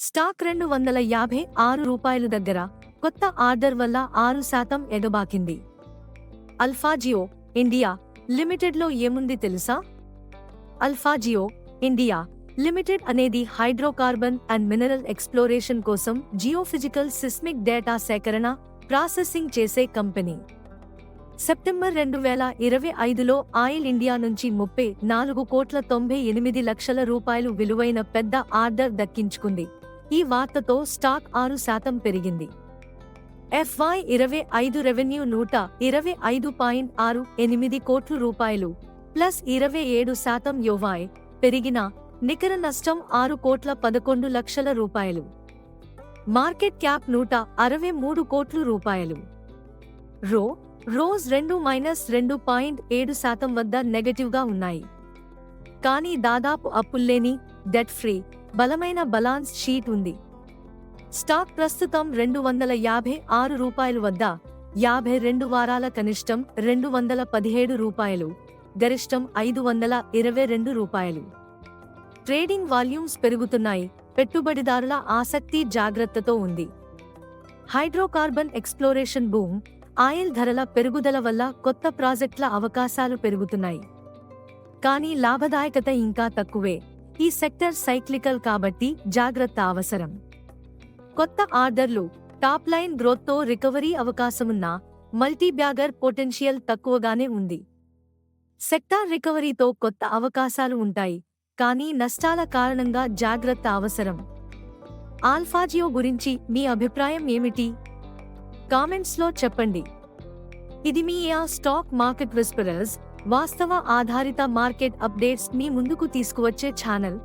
Stock 256 రూపాయలు దగ్గర కొత్త ఆర్డర్ వల్ల 6% ఎగబాకింది. అల్ఫాజియో ఇండియా లిమిటెడ్లో ఏముంది తెలుసా? అల్ఫాజియో ఇండియా లిమిటెడ్ అనేది హైడ్రోకార్బన్ అండ్ మినరల్ ఎక్స్ప్లోరేషన్ కోసం జియోఫిజికల్ సిస్మిక్ డేటా సేకరణ, ప్రాసెసింగ్ చేసే కంపెనీ. సెప్టెంబర్ 2025లో ఆయిల్ ఇండియా నుంచి 34,98 లక్షల రూపాయలు విలువైన పెద్ద ఆర్డర్ దక్కించుకుంది. ఈ వార్తతో స్టాక్ 6% పెరిగింది. FY25 రెవెన్యూ 125.68 కోట్ల రూపాయలు ప్లస్ 27% YoY పెరిగిన, నికర నష్టం 6,11 లక్షల రూపాయలు. మార్కెట్ క్యాప్ 163 కోట్ల రూపాయలు. రోజ్ 2-2.7% వద్ద నెగటివ్గా ఉన్నాయి. కానీ దాదాపు అప్పుల్లేని, డెట్ ఫ్రీ, బలమైన బలాన్స్ షీట్ ఉంది. స్టాక్ ప్రస్తుతం 256 రూపాయలు వద్ద 52 వారాల కనిష్టం 217 రూపాయలు, గరిష్టం 522 రూపాయలు. ట్రేడింగ్ వాల్యూమ్స్ పెరుగుతున్నాయి, పెట్టుబడిదారుల ఆసక్తి జాగ్రత్తతో ఉంది. హైడ్రోకార్బన్ ఎక్స్ప్లోరేషన్ బూమ్, ఆయిల్ ధరల పెరుగుదల వల్ల కొత్త ప్రాజెక్టుల అవకాశాలు పెరుగుతున్నాయి. కానీ లాభదాయకత ఇంకా తక్కువే. ఈ సెక్టర్ సైక్లికల్ కాబట్టి జాగ్రత్త అవసరం. కొత్త ఆర్డర్లు, టాప్ లైన్ గ్రోత్తో రికవరీ అవకాశమున్నా మల్టీబ్యాగర్ పొటెన్షియల్ తక్కువగానే ఉంది. సెక్టార్ రికవరీతో కొత్త అవకాశాలు ఉంటాయి, కానీ నష్టాల కారణంగా జాగ్రత్త అవసరం. అల్ఫాజియో గురించి మీ అభిప్రాయం ఏమిటి? కామెంట్స్లో చెప్పండి. ఇది మీ స్టాక్ మార్కెట్ విస్పరర్స్, వాస్తవ ఆధారిత మార్కెట్ అప్డేట్స్ మీ ముందుకు తీసుకువచ్చే ఛానల్.